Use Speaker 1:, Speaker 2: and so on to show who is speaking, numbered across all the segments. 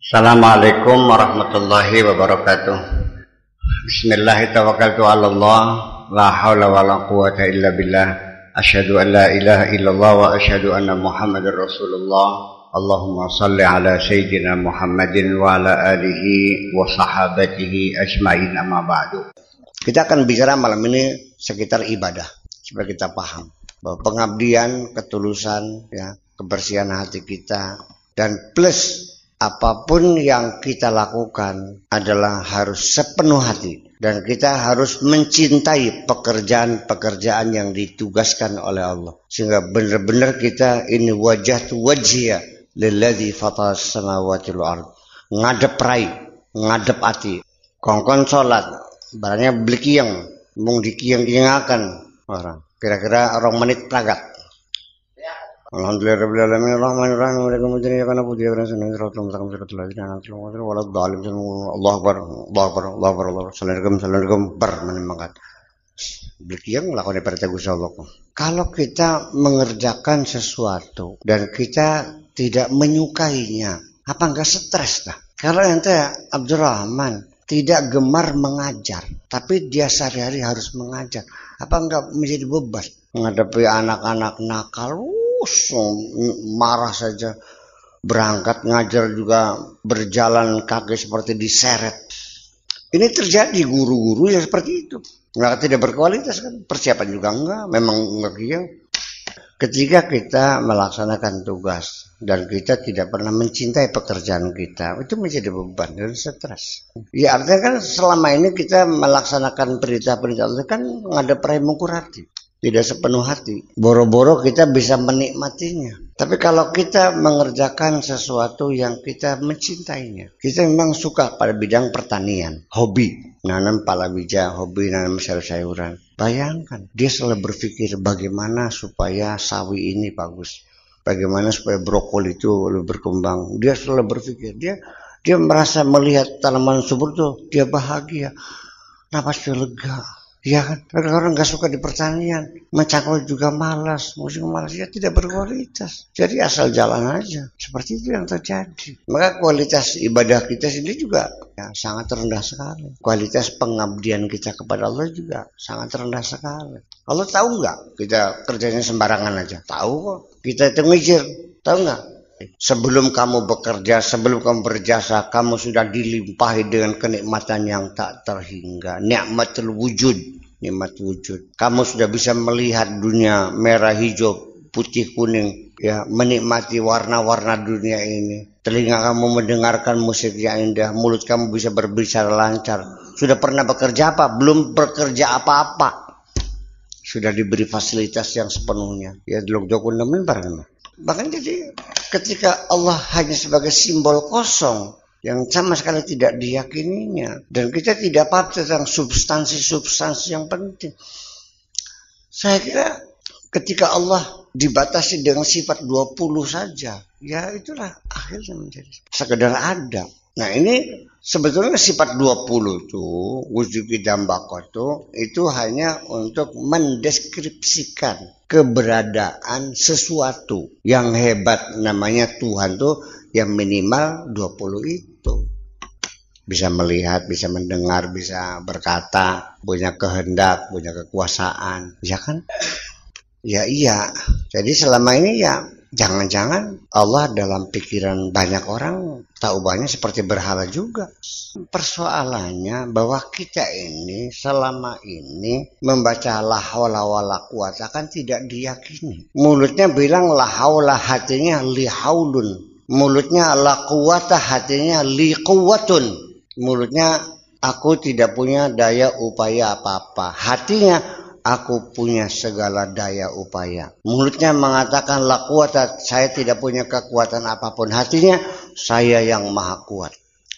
Speaker 1: Assalamualaikum warahmatullahi wabarakatuh. Bismillahirrahmanirrahim. La haula wa la quwata illa billah. Asyhadu an la ilaha illallah wa asyhadu anna Muhammadar Rasulullah. Allahumma salli ala sayyidina Muhammadin wa ala alihi wa sahabatihi ajmain, amma ba'du. Kita akan bicara malam ini sekitar ibadah supaya kita paham bahwa pengabdian, ketulusan, ya, kebersihan hati kita, dan plus apapun yang kita lakukan adalah harus sepenuh hati, dan kita harus mencintai pekerjaan-pekerjaan yang ditugaskan oleh Allah, sehingga benar-benar kita ini wajhatu wajhiya lilladzi fatara samawati wal ard, ngadep rai, ngadep hati, kongkon salat barangnya beli kiyang mung dikiyang-kiyangaken orang kira-kira 2 menit pragat. Alhamdulillahirabbil alamin arrahmanirrahim maliki yaumiddin iyyaka na'budu wa iyyaka nasta'in ihdinas siratal mustaqim siratal ladzina an'amta 'alaihim ghairil maghdubi 'alaihim Allahu akbar Allahu akbar Assalamualaikum bar menimangkat beliau nglakoni perintah Gusti Allah. Kalau kita mengerjakan sesuatu dan kita tidak menyukainya, apa enggak stres dah? Kalau ente Abdurrahman tidak gemar mengajar, tapi dia sehari-hari harus mengajar, apa enggak menjadi beban menghadapi anak-anak nakal? Marah saja, berangkat ngajar juga berjalan kaki seperti diseret. Ini terjadi guru-guru yang seperti itu, nggak tidak berkualitas kan, persiapan juga enggak, memang enggak dia. Ketika kita melaksanakan tugas dan kita tidak pernah mencintai pekerjaan kita, itu menjadi beban dan stres. Ya artinya kan selama ini kita melaksanakan perintah-perintah itu kan ngadep rai mungkur hati, tidak sepenuh hati. Boro-boro kita bisa menikmatinya. Tapi kalau kita mengerjakan sesuatu yang kita mencintainya, kita memang suka pada bidang pertanian, hobi nanam palawija, hobi nanam sayur-sayuran. Bayangkan, dia selalu berpikir bagaimana supaya sawi ini bagus, bagaimana supaya brokoli itu lebih berkembang. Dia selalu berpikir, dia merasa melihat tanaman subur tuh, dia bahagia, napasnya lega. Ya kan, orang nggak suka di pertanian, mencangkul juga malas, musik malas, ya tidak berkualitas. Jadi asal jalan aja, seperti itu yang terjadi. Maka kualitas ibadah kita sendiri juga ya, sangat rendah sekali. Kualitas pengabdian kita kepada Allah juga sangat rendah sekali. Allah tahu nggak kita kerjanya sembarangan aja? Tahu kok. Kita itu mikir, tahu nggak? Sebelum kamu bekerja, sebelum kamu berjasa, kamu sudah dilimpahi dengan kenikmatan yang tak terhingga. Nikmatul wujud, nikmat wujud. Kamu sudah bisa melihat dunia merah, hijau, putih, kuning, ya, menikmati warna-warna dunia ini. Telinga kamu mendengarkan musik yang indah, mulut kamu bisa berbicara lancar. Sudah pernah bekerja apa? Belum bekerja apa-apa. Sudah diberi fasilitas yang sepenuhnya. Ya, delok jokun nemen bareng. Bahkan jadi ketika Allah hanya sebagai simbol kosong yang sama sekali tidak diyakininya, dan kita tidak paham tentang substansi-substansi yang penting. Saya kira ketika Allah dibatasi dengan sifat 20 saja, ya itulah akhirnya menjadi sekedar ada. Nah ini sebetulnya sifat 20 itu wujud dambako itu hanya untuk mendeskripsikan keberadaan sesuatu yang hebat, namanya Tuhan tuh yang minimal 20 itu. Bisa melihat, bisa mendengar, bisa berkata, punya kehendak, punya kekuasaan, ya kan? Ya iya. Jadi selama ini ya jangan-jangan Allah dalam pikiran banyak orang tahu banyak seperti berhala juga. Persoalannya bahwa kita ini selama ini membaca la haula wala quwata kan tidak diyakini. Mulutnya bilang la haula, hatinya li haulun. Mulutnya la quwata, hatinya li quwwatun. Mulutnya aku tidak punya daya upaya apa-apa. Hatinya aku punya segala daya upaya. Mulutnya mengatakan la quwata, saya tidak punya kekuatan apapun. Hatinya saya yang maha kuat.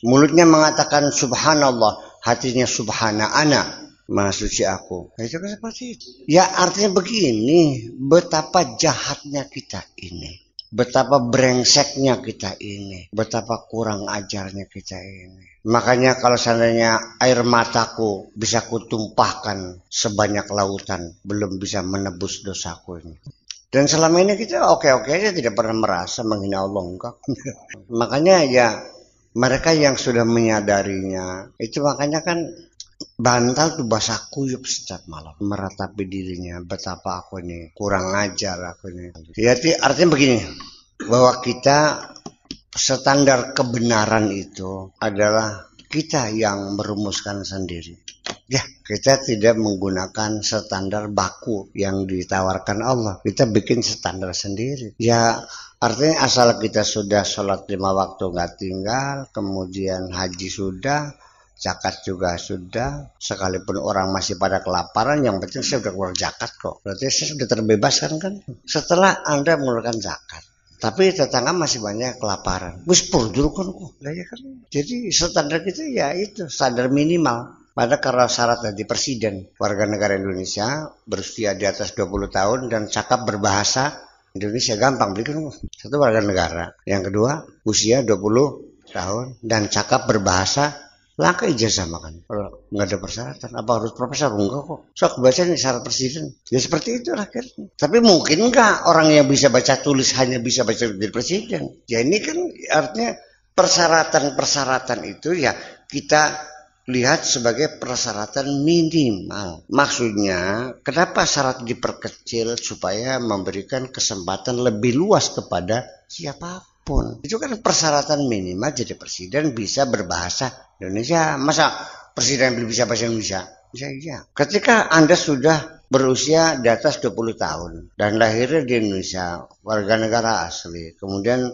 Speaker 1: Mulutnya mengatakan subhanallah, hatinya subhana ana, maha suci aku. Itu kan seperti itu. Ya artinya begini, betapa jahatnya kita ini, betapa brengseknya kita ini, betapa kurang ajarnya kita ini. Makanya kalau seandainya air mataku bisa kutumpahkan sebanyak lautan, belum bisa menebus dosaku ini. Dan selama ini kita oke-oke aja, tidak pernah merasa menghina Allah, enggak. Makanya ya Mereka yang sudah menyadarinya, itu makanya kan bantal tuh basah kuyup setiap malam, meratapi dirinya, betapa aku ini kurang ajar aku ini. Jadi artinya begini, bahwa kita standar kebenaran itu adalah kita yang merumuskan sendiri. Ya, kita tidak menggunakan standar baku yang ditawarkan Allah. Kita bikin standar sendiri. Ya, artinya asal kita sudah sholat 5 waktu nggak tinggal, kemudian haji sudah, zakat juga sudah, sekalipun orang masih pada kelaparan, yang penting saya sudah keluar zakat kok. Berarti saya sudah terbebaskan kan? Setelah Anda mengeluarkan zakat. Tapi tetangga masih banyak kelaparan. Wis purjul kan kok. Ya kan? Jadi standar kita ya itu, standar minimal. Pada karena syarat dari presiden, warga negara Indonesia berusia di atas 20 tahun dan cakap berbahasa Indonesia, gampang bikin. Satu, warga negara. Yang kedua, usia 20 tahun dan cakap berbahasa, langkah ijazah makan. Kalau nggak ada persyaratan, apa harus profesor? Enggak kok. Sok baca nih syarat presiden. Ya seperti itu akhirnya. Tapi mungkin nggak orang yang bisa baca tulis hanya bisa baca jadi presiden. Ya ini kan artinya persyaratan itu ya kita lihat sebagai persyaratan minimal. Maksudnya, kenapa syarat diperkecil supaya memberikan kesempatan lebih luas kepada siapapun. Itu kan persyaratan minimal jadi presiden bisa berbahasa Indonesia. Masa presiden bisa bahasa Indonesia? Iya. Ketika Anda sudah berusia di atas 20 tahun dan lahirnya di Indonesia, warga negara asli, kemudian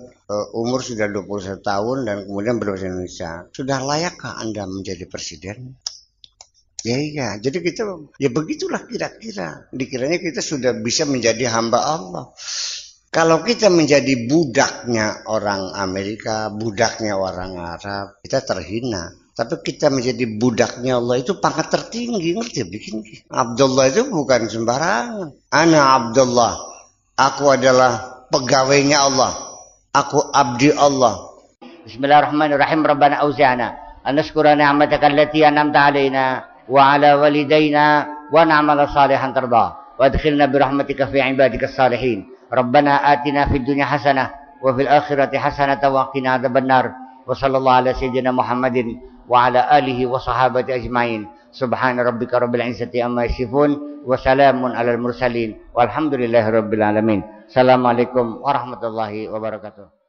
Speaker 1: umur sudah 21 tahun dan kemudian berbahasa Indonesia, sudah layakkah Anda menjadi presiden? Ya iya, jadi kita ya begitulah kira-kira. Dikiranya kita sudah bisa menjadi hamba Allah. Kalau kita menjadi budaknya orang Amerika, budaknya orang Arab, kita terhina. Tapi kita menjadi budaknya Allah itu pangkat tertinggi, ngerti bikin. Abdullah itu bukan sembarangan. Ana Abdullah, aku adalah pegawainya Allah. Aku abdi Allah.
Speaker 2: Bismillahirrahmanirrahim. Rabbana auzi'na an nashkura ni'mataka allati an'amta 'alaina wa 'ala walidayna wa na'mala salihan tarda wa adkhilna bi rahmatika fi 'ibadikas salihin. Rabbana atina fid dunya hasanah wa fil akhirati hasanah wa qina adzabannar. Wa sallallahu ala sayyidina Muhammadin wa ala alihi wa sahabati ajmain. Subhana rabbika rabbil izzati amma yasifun wa salamun alal mursalin walhamdulillahi rabbil alamin. Assalamualaikum warahmatullahi wabarakatuh.